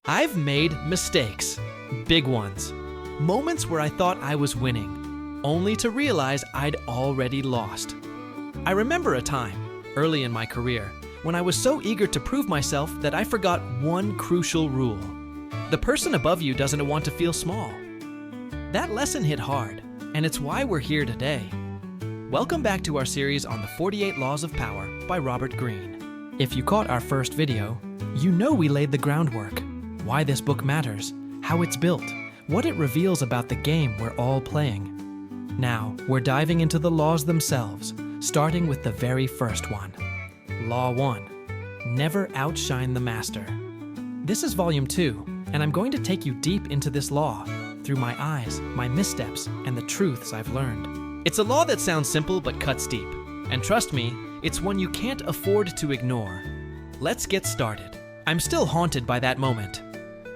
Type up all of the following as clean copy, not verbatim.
I've made mistakes, big ones. Moments where I thought I was winning, only to realize I'd already lost. I remember a time, early in my career, when I was so eager to prove myself that I forgot one crucial rule. The person above you doesn't want to feel small. That lesson hit hard, and it's why we're here today. Welcome back to our series on the 48 Laws of Power by Robert Greene. If you caught our first video, you know we laid the groundwork. Why this book matters, how it's built, what it reveals about the game we're all playing. Now, we're diving into the laws themselves, starting with the very first one. Law 1. Never outshine the master. This is Volume 2, and I'm going to take you deep into this law, through my eyes, my missteps, and the truths I've learned. It's a law that sounds simple but cuts deep, and trust me, it's one you can't afford to ignore. Let's get started. I'm still haunted by that moment.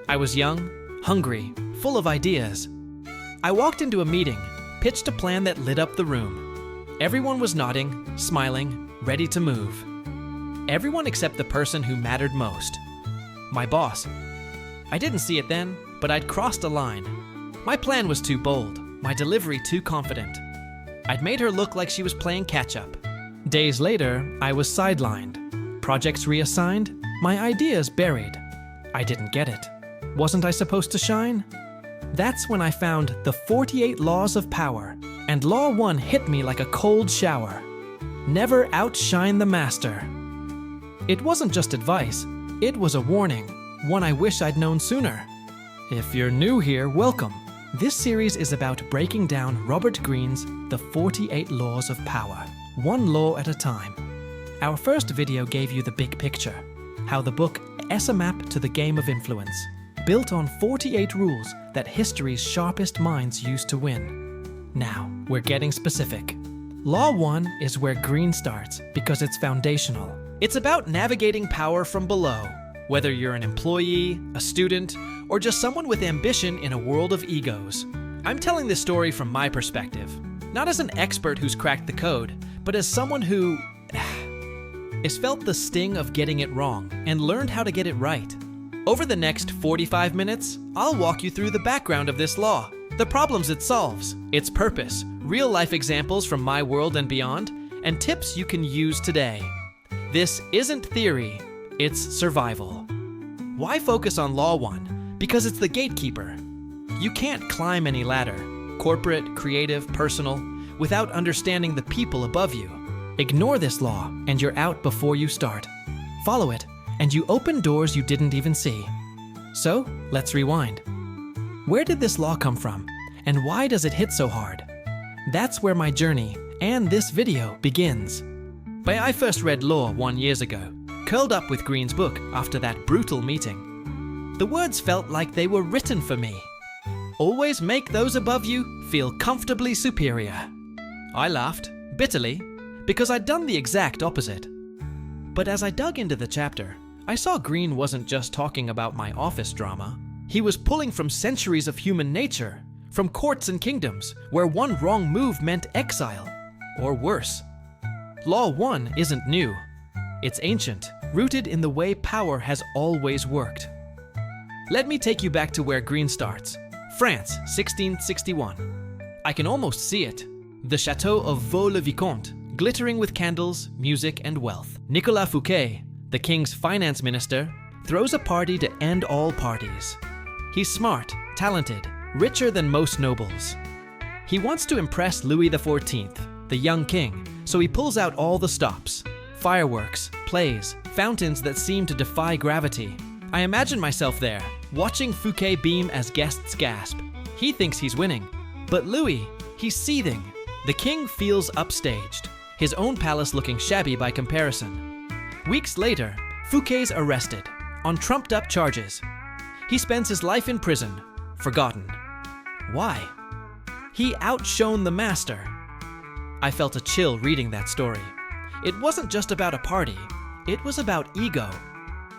I was young, hungry, full of ideas. I walked into a meeting, pitched a plan that lit up the room. Everyone was nodding, smiling, ready to move. Everyone except the person who mattered most. My boss. I didn't see it then, but I'd crossed a line. My plan was too bold, my delivery too confident. I'd made her look like she was playing catch-up. Days later, I was sidelined. Projects reassigned, my ideas buried. I didn't get it. Wasn't I supposed to shine? That's when I found the 48 Laws of Power, and Law 1 hit me like a cold shower. Never outshine the master. It wasn't just advice, it was a warning, one I wish I'd known sooner. If you're new here, welcome. This series is about breaking down Robert Greene's The 48 Laws of Power, one law at a time. Our first video gave you the big picture, how the book is a map to the game of influence, built on 48 rules that history's sharpest minds used to win. Now, we're getting specific. Law 1 is where Greene starts because it's foundational. It's about navigating power from below, whether you're an employee, a student, or just someone with ambition in a world of egos. I'm telling this story from my perspective, not as an expert who's cracked the code, but as someone who has felt the sting of getting it wrong and learned how to get it right. Over the next 45 minutes, I'll walk you through the background of this law, the problems it solves, its purpose, real-life examples from my world and beyond, and tips you can use today. This isn't theory, it's survival. Why focus on Law 1? Because it's the gatekeeper. You can't climb any ladder, corporate, creative, personal, without understanding the people above you. Ignore this law, and you're out before you start. Follow it, and you open doors you didn't even see. So, let's rewind. Where did this law come from, and why does it hit so hard? That's where my journey, and this video, begins. I first read Law 1 years ago, curled up with Greene's book after that brutal meeting. The words felt like they were written for me. Always make those above you feel comfortably superior. I laughed, bitterly, because I'd done the exact opposite. But as I dug into the chapter, I saw Greene wasn't just talking about my office drama. He was pulling from centuries of human nature, from courts and kingdoms, where one wrong move meant exile, or worse. Law 1 isn't new. It's ancient, rooted in the way power has always worked. Let me take you back to where Greene starts. France, 1661. I can almost see it. The chateau of Vaux-le-Vicomte, glittering with candles, music, and wealth. Nicolas Fouquet, the king's finance minister, throws a party to end all parties. He's smart, talented, richer than most nobles. He wants to impress Louis XIV, the young king, so he pulls out all the stops. Fireworks, plays, fountains that seem to defy gravity. I imagine myself there, watching Fouquet beam as guests gasp. He thinks he's winning. But Louis, he's seething. The king feels upstaged, his own palace looking shabby by comparison. Weeks later, Fouquet's arrested, on trumped-up charges. He spends his life in prison, forgotten. Why? He outshone the master. I felt a chill reading that story. It wasn't just about a party, it was about ego.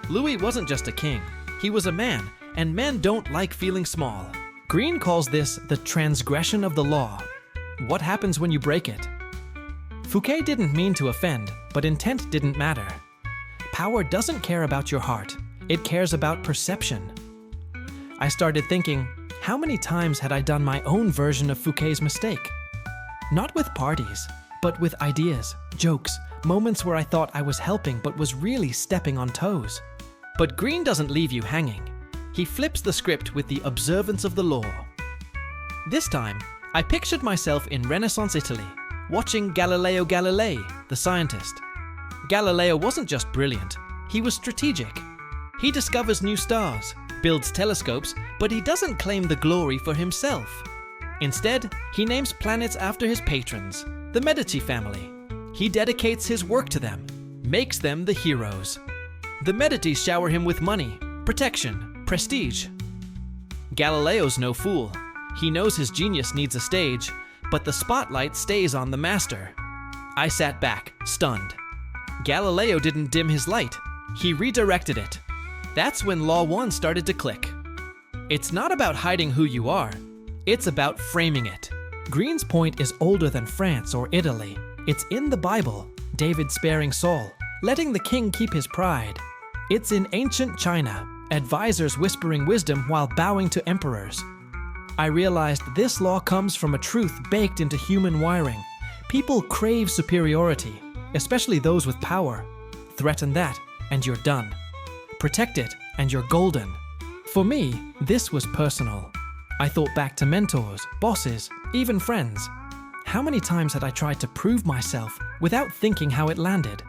Louis wasn't just a king, he was a man, and men don't like feeling small. Greene calls this the transgression of the law. What happens when you break it? Fouquet didn't mean to offend, but intent didn't matter. Power doesn't care about your heart, it cares about perception. I started thinking, how many times had I done my own version of Fouquet's mistake? Not with parties, but with ideas, jokes, moments where I thought I was helping but was really stepping on toes. But Greene doesn't leave you hanging. He flips the script with the observance of the law. This time, I pictured myself in Renaissance Italy, watching Galileo Galilei, the scientist. Galileo wasn't just brilliant, he was strategic. He discovers new stars, builds telescopes, but he doesn't claim the glory for himself. Instead, he names planets after his patrons, the Medici family. He dedicates his work to them, makes them the heroes. The Medici shower him with money, protection, prestige. Galileo's no fool. He knows his genius needs a stage, but the spotlight stays on the master. I sat back, stunned. Galileo didn't dim his light. He redirected it. That's when Law 1 started to click. It's not about hiding who you are. It's about framing it. Greene's point is older than France or Italy. It's in the Bible, David sparing Saul, letting the king keep his pride. It's in ancient China, advisors whispering wisdom while bowing to emperors. I realized this law comes from a truth baked into human wiring. People crave superiority, especially those with power. Threaten that, and you're done. Protect it, and you're golden. For me, this was personal. I thought back to mentors, bosses, even friends. How many times had I tried to prove myself without thinking how it landed?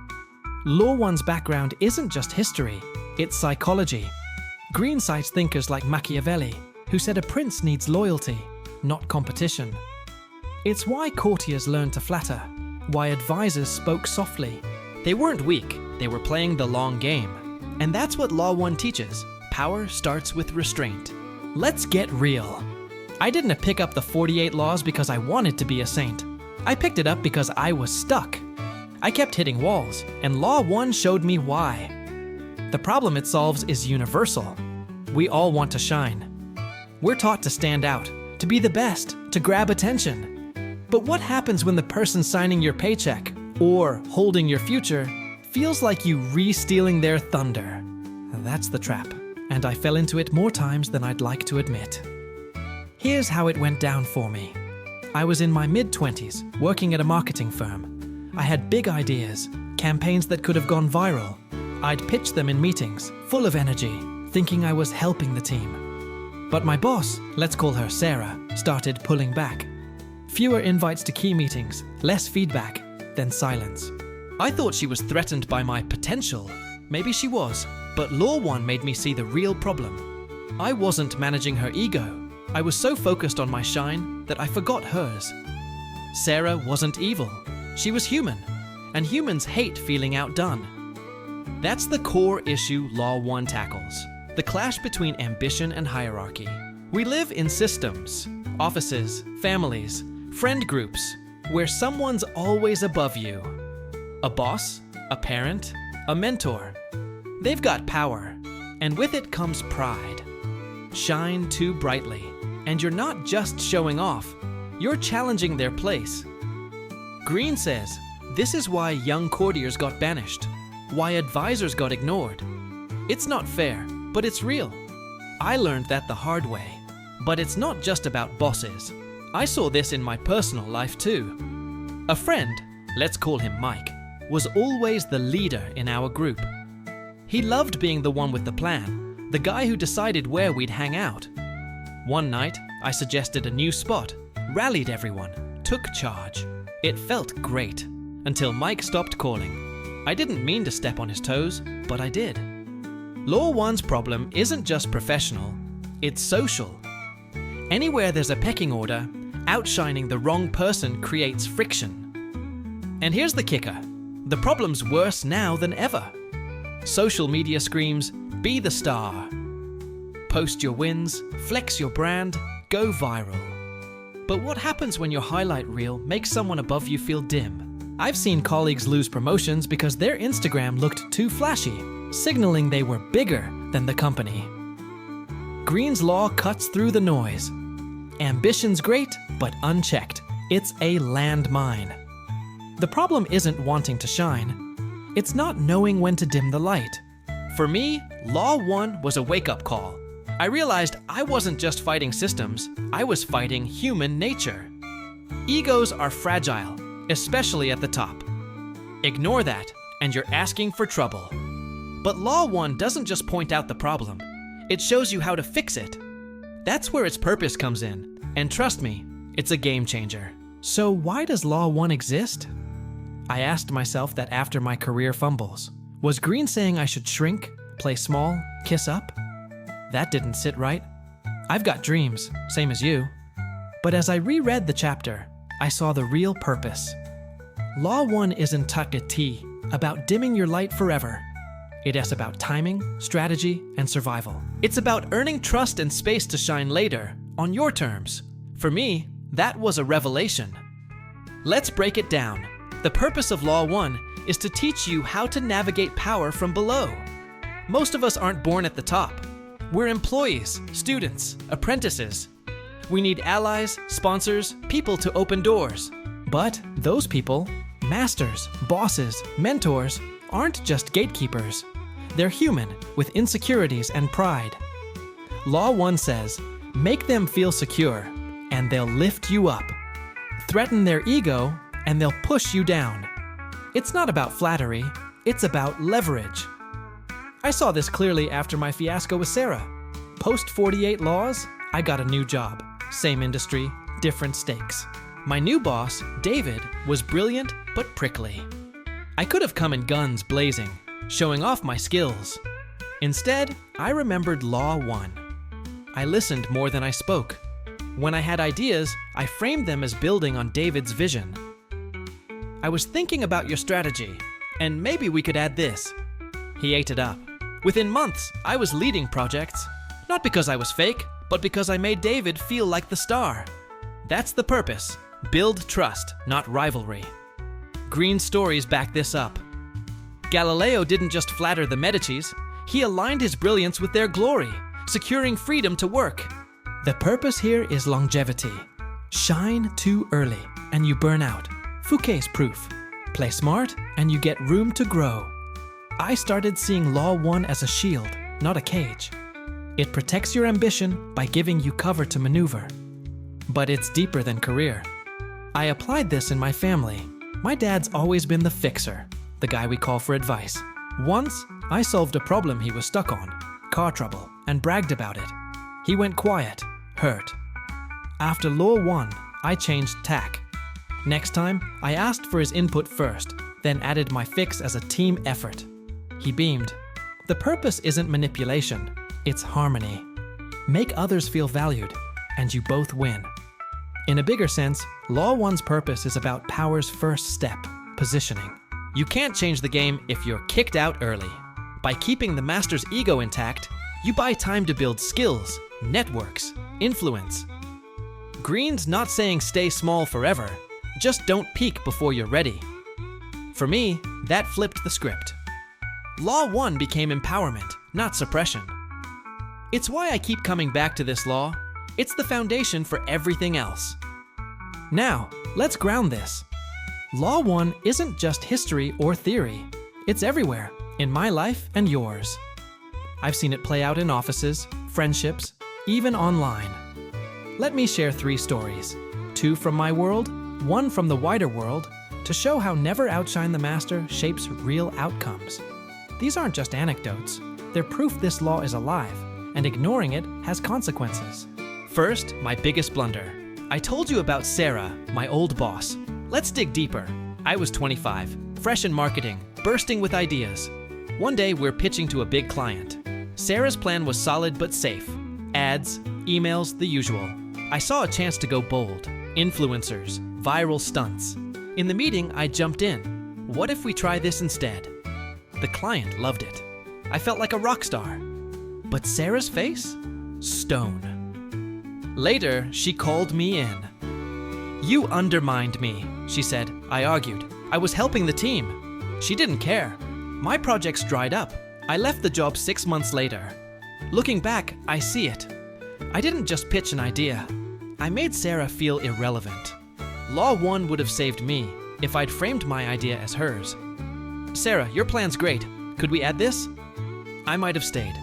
Law 1's background isn't just history, it's psychology. Greene cites thinkers like Machiavelli, who said a prince needs loyalty, not competition. It's why courtiers learned to flatter, why advisors spoke softly. They weren't weak, they were playing the long game. And that's what Law 1 teaches. Power starts with restraint. Let's get real. I didn't pick up the 48 laws because I wanted to be a saint. I picked it up because I was stuck. I kept hitting walls, and Law 1 showed me why. The problem it solves is universal. We all want to shine. We're taught to stand out, to be the best, to grab attention. But what happens when the person signing your paycheck, or holding your future, feels like you re-stealing their thunder? That's the trap, and I fell into it more times than I'd like to admit. Here's how it went down for me. I was in my mid-20s, working at a marketing firm. I had big ideas, campaigns that could have gone viral. I'd pitch them in meetings, full of energy, thinking I was helping the team. But my boss, let's call her Sarah, started pulling back. Fewer invites to key meetings, less feedback, then silence. I thought she was threatened by my potential. Maybe she was, but Law 1 made me see the real problem. I wasn't managing her ego. I was so focused on my shine that I forgot hers. Sarah wasn't evil. She was human, and humans hate feeling outdone. That's the core issue Law 1 tackles, the clash between ambition and hierarchy. We live in systems, offices, families, friend groups, where someone's always above you. A boss, a parent, a mentor. They've got power, and with it comes pride. Shine too brightly, and you're not just showing off, you're challenging their place. Greene says, this is why young courtiers got banished, why advisors got ignored. It's not fair, but it's real. I learned that the hard way. But it's not just about bosses. I saw this in my personal life too. A friend, let's call him Mike, was always the leader in our group. He loved being the one with the plan, the guy who decided where we'd hang out. One night, I suggested a new spot, rallied everyone, took charge. It felt great, until Mike stopped calling. I didn't mean to step on his toes, but I did. Law 1's problem isn't just professional, it's social. Anywhere there's a pecking order, outshining the wrong person creates friction. And here's the kicker. The problem's worse now than ever. Social media screams, be the star. Post your wins, flex your brand, go viral. But what happens when your highlight reel makes someone above you feel dim? I've seen colleagues lose promotions because their Instagram looked too flashy, signaling they were bigger than the company. Greene's law cuts through the noise. Ambition's great, but unchecked. It's a landmine. The problem isn't wanting to shine. It's not knowing when to dim the light. For me, Law 1 was a wake-up call. I realized I wasn't just fighting systems, I was fighting human nature. Egos are fragile, especially at the top. Ignore that, and you're asking for trouble. But Law 1 doesn't just point out the problem, it shows you how to fix it. That's where its purpose comes in, and trust me, it's a game changer. So why does Law 1 exist? I asked myself that after my career fumbles. Was Greene saying I should shrink, play small, kiss up? That didn't sit right. I've got dreams, same as you. But as I reread the chapter, I saw the real purpose. Law 1 isn't tucked at T, about dimming your light forever. It is about timing, strategy, and survival. It's about earning trust and space to shine later, on your terms. For me, that was a revelation. Let's break it down. The purpose of Law 1 is to teach you how to navigate power from below. Most of us aren't born at the top. We're employees, students, apprentices. We need allies, sponsors, people to open doors. But those people, masters, bosses, mentors, aren't just gatekeepers. They're human, with insecurities and pride. Law 1 says, make them feel secure, and they'll lift you up. Threaten their ego, and they'll push you down. It's not about flattery, it's about leverage. I saw this clearly after my fiasco with Sarah. Post 48 Laws, I got a new job. Same industry, different stakes. My new boss, David, was brilliant but prickly. I could have come in guns blazing, showing off my skills. Instead, I remembered Law 1. I listened more than I spoke. When I had ideas, I framed them as building on David's vision. I was thinking about your strategy, and maybe we could add this. He ate it up. Within months, I was leading projects, not because I was fake, but because I made David feel like the star. That's the purpose. Build trust, not rivalry. Greene's stories back this up. Galileo didn't just flatter the Medicis, he aligned his brilliance with their glory, securing freedom to work. The purpose here is longevity. Shine too early, and you burn out. Fouquet's proof. Play smart, and you get room to grow. I started seeing Law 1 as a shield, not a cage. It protects your ambition by giving you cover to maneuver. But it's deeper than career. I applied this in my family. My dad's always been the fixer, the guy we call for advice. Once, I solved a problem he was stuck on, car trouble, and bragged about it. He went quiet, hurt. After Law 1, I changed tack. Next time, I asked for his input first, then added my fix as a team effort. He beamed. The purpose isn't manipulation, it's harmony. Make others feel valued, and you both win. In a bigger sense, Law 1's purpose is about power's first step, positioning. You can't change the game if you're kicked out early. By keeping the master's ego intact, you buy time to build skills, networks, influence. Greene's not saying stay small forever, just don't peak before you're ready. For me, that flipped the script. Law 1 became empowerment, not suppression. It's why I keep coming back to this law. It's the foundation for everything else. Now, let's ground this. Law 1 isn't just history or theory. It's everywhere, in my life and yours. I've seen it play out in offices, friendships, even online. Let me share 3 stories. 2 from my world, 1 from the wider world, to show how never outshine the master shapes real outcomes. These aren't just anecdotes. They're proof this law is alive, and ignoring it has consequences. First, my biggest blunder. I told you about Sarah, my old boss. Let's dig deeper. I was 25, fresh in marketing, bursting with ideas. One day, we're pitching to a big client. Sarah's plan was solid but safe. Ads, emails, the usual. I saw a chance to go bold. Influencers, viral stunts. In the meeting, I jumped in. What if we try this instead? The client loved it. I felt like a rock star. But Sarah's face? Stone. Later, she called me in. You undermined me, she said. I argued. I was helping the team. She didn't care. My projects dried up. I left the job 6 months later. Looking back, I see it. I didn't just pitch an idea. I made Sarah feel irrelevant. Law 1 would have saved me if I'd framed my idea as hers. Sarah, your plan's great. Could we add this? I might have stayed.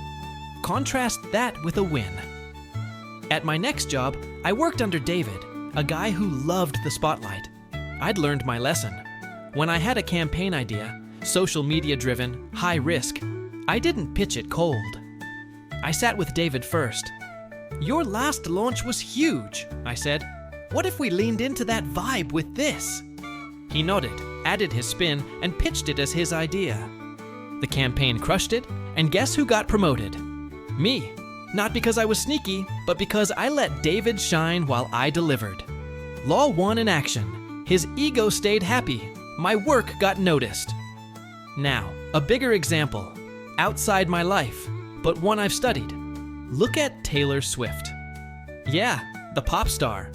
Contrast that with a win. At my next job, I worked under David, a guy who loved the spotlight. I'd learned my lesson. When I had a campaign idea, social media driven, high risk, I didn't pitch it cold. I sat with David first. "Your last launch was huge," I said. "What if we leaned into that vibe with this?" He nodded, added his spin, and pitched it as his idea. The campaign crushed it, and guess who got promoted? Me. Not because I was sneaky, but because I let David shine while I delivered. Law 1 in action. His ego stayed happy. My work got noticed. Now, a bigger example. Outside my life, but one I've studied. Look at Taylor Swift. Yeah, the pop star.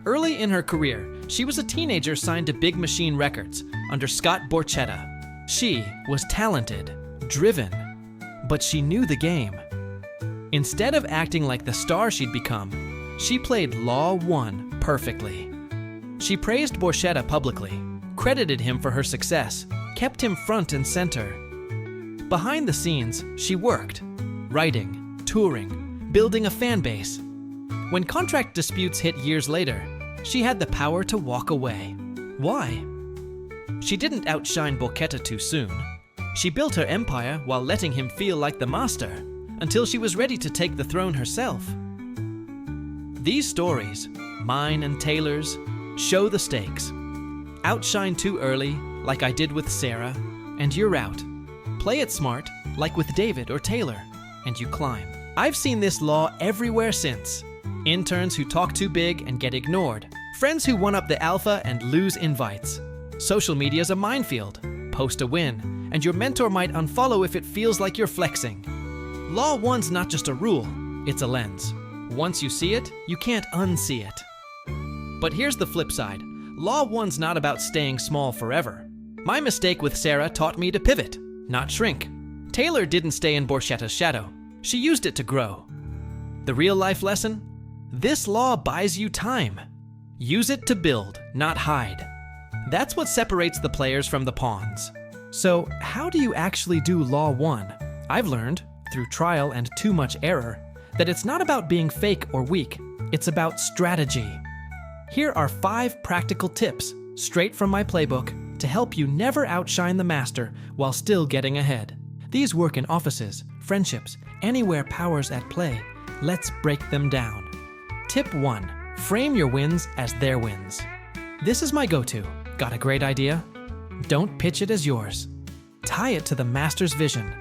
Early in her career, she was a teenager signed to Big Machine Records under Scott Borchetta. She was talented, driven, but she knew the game. Instead of acting like the star she'd become, she played Law 1 perfectly. She praised Borchetta publicly, credited him for her success, kept him front and center. Behind the scenes, she worked, writing, touring, building a fan base. When contract disputes hit years later, she had the power to walk away. Why? She didn't outshine Borchetta too soon. She built her empire while letting him feel like the master, until she was ready to take the throne herself. These stories, mine and Taylor's, show the stakes. Outshine too early, like I did with Sarah, and you're out. Play it smart, like with David or Taylor, and you climb. I've seen this law everywhere since. Interns who talk too big and get ignored. Friends who one-up the alpha and lose invites. Social media's a minefield. Post a win, and your mentor might unfollow if it feels like you're flexing. Law 1's not just a rule, it's a lens. Once you see it, you can't unsee it. But here's the flip side. Law 1's not about staying small forever. My mistake with Sarah taught me to pivot, not shrink. Taylor didn't stay in Borchetta's shadow. She used it to grow. The real-life lesson? This law buys you time. Use it to build, not hide. That's what separates the players from the pawns. So, how do you actually do Law 1? I've learned, through trial and too much error, that it's not about being fake or weak. It's about strategy. Here are 5 practical tips, straight from my playbook, to help you never outshine the master while still getting ahead. These work in offices, friendships, anywhere power's at play. Let's break them down. Tip 1. Frame your wins as their wins. This is my go-to. Got a great idea? Don't pitch it as yours. Tie it to the master's vision.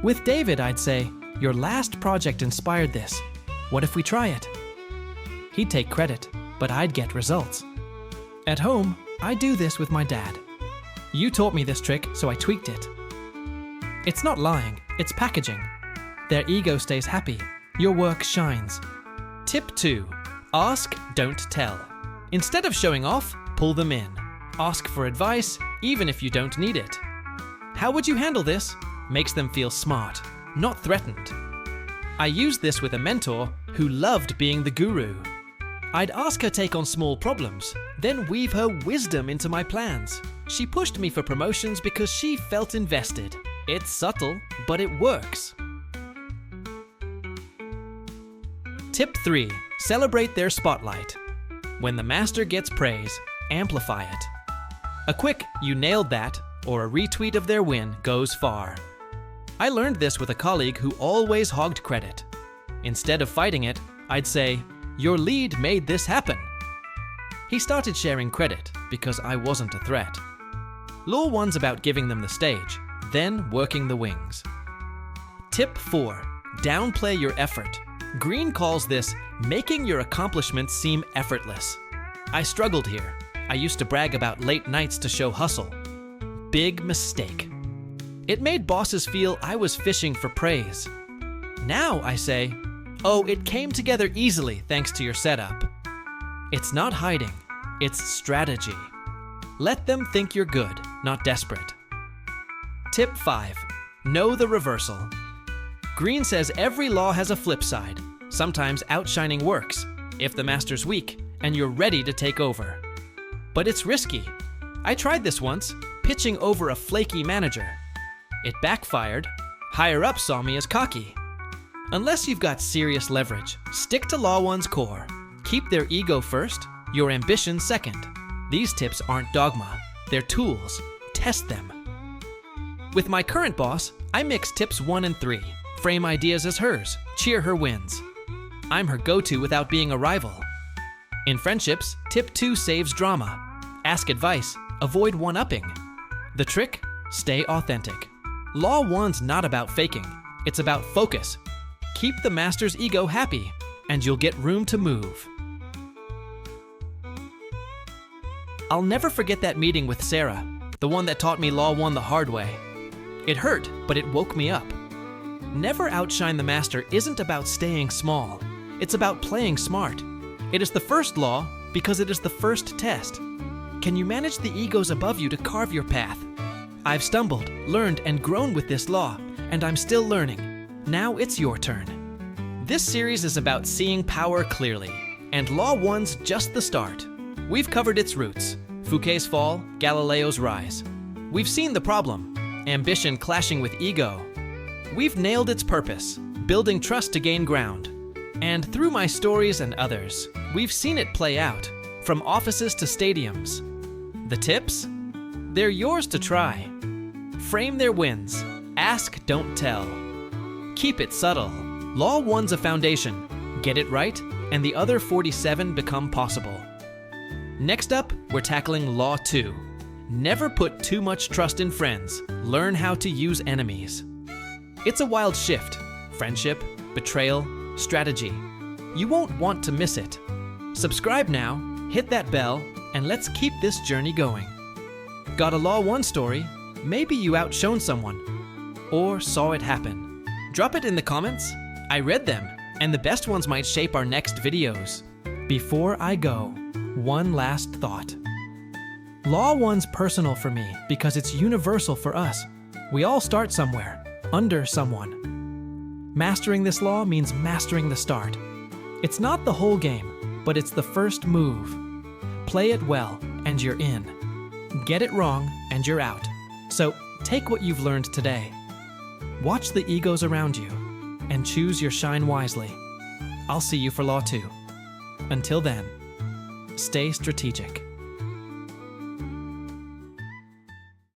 With David, I'd say, "Your last project inspired this. What if we try it?" He'd take credit, but I'd get results. At home, I do this with my dad. "You taught me this trick, so I tweaked it." It's not lying, it's packaging. Their ego stays happy. Your work shines. Tip 2. Ask, don't tell. Instead of showing off, pull them in. Ask for advice, even if you don't need it. How would you handle this? Makes them feel smart, not threatened. I used this with a mentor who loved being the guru. I'd ask her take on small problems, then weave her wisdom into my plans. She pushed me for promotions because she felt invested. It's subtle, but it works. Tip 3. Celebrate their spotlight. When the master gets praise, amplify it. A quick "you nailed that" or a retweet of their win goes far. I learned this with a colleague who always hogged credit. Instead of fighting it, I'd say, "Your lead made this happen." He started sharing credit because I wasn't a threat. Law 1's about giving them the stage, then working the wings. Tip 4. Downplay your effort. Greene calls this making your accomplishments seem effortless. I struggled here. I used to brag about late nights to show hustle. Big mistake. It made bosses feel I was fishing for praise. Now I say, "Oh, it came together easily thanks to your setup." It's not hiding, it's strategy. Let them think you're good, not desperate. Tip 5. Know the reversal. Greene says every law has a flip side. Sometimes outshining works, if the master's weak and you're ready to take over. But it's risky. I tried this once, pitching over a flaky manager. It backfired. Higher up saw me as cocky. Unless you've got serious leverage, stick to Law 1's core. Keep their ego first, your ambition second. These tips aren't dogma, they're tools. Test them. With my current boss, I mix tips 1 and 3. Frame ideas as hers, cheer her wins. I'm her go-to without being a rival. In friendships, tip 2 saves drama. Ask advice, avoid one-upping. The trick? Stay authentic. Law 1's not about faking, it's about focus. Keep the master's ego happy, and you'll get room to move. I'll never forget that meeting with Sarah, the one that taught me Law 1 the hard way. It hurt, but it woke me up. Never outshine the master isn't about staying small. It's about playing smart. It is the first law because it is the first test. Can you manage the egos above you to carve your path? I've stumbled, learned, and grown with this law, and I'm still learning. Now it's your turn. This series is about seeing power clearly, and Law 1's just the start. We've covered its roots, Fouquet's fall, Galileo's rise. We've seen the problem, ambition clashing with ego. We've nailed its purpose, building trust to gain ground. And through my stories and others, we've seen it play out, from offices to stadiums. The tips? They're yours to try. Frame their wins. Ask, don't tell. Keep it subtle. Law 1's a foundation. Get it right, and the other 47 become possible. Next up, we're tackling Law 2. Never put too much trust in friends. Learn how to use enemies. It's a wild shift. Friendship, betrayal, strategy. You won't want to miss it. Subscribe now, hit that bell, and let's keep this journey going. Got a Law 1 story? Maybe you outshone someone, or saw it happen. Drop it in the comments. I read them, and the best ones might shape our next videos. Before I go, one last thought. Law 1's personal for me because it's universal for us. We all start somewhere, under someone. Mastering this law means mastering the start. It's not the whole game, but it's the first move. Play it well, and you're in. Get it wrong, and you're out. So take what you've learned today. Watch the egos around you, and choose your shine wisely. I'll see you for Law 2. Until then, stay strategic.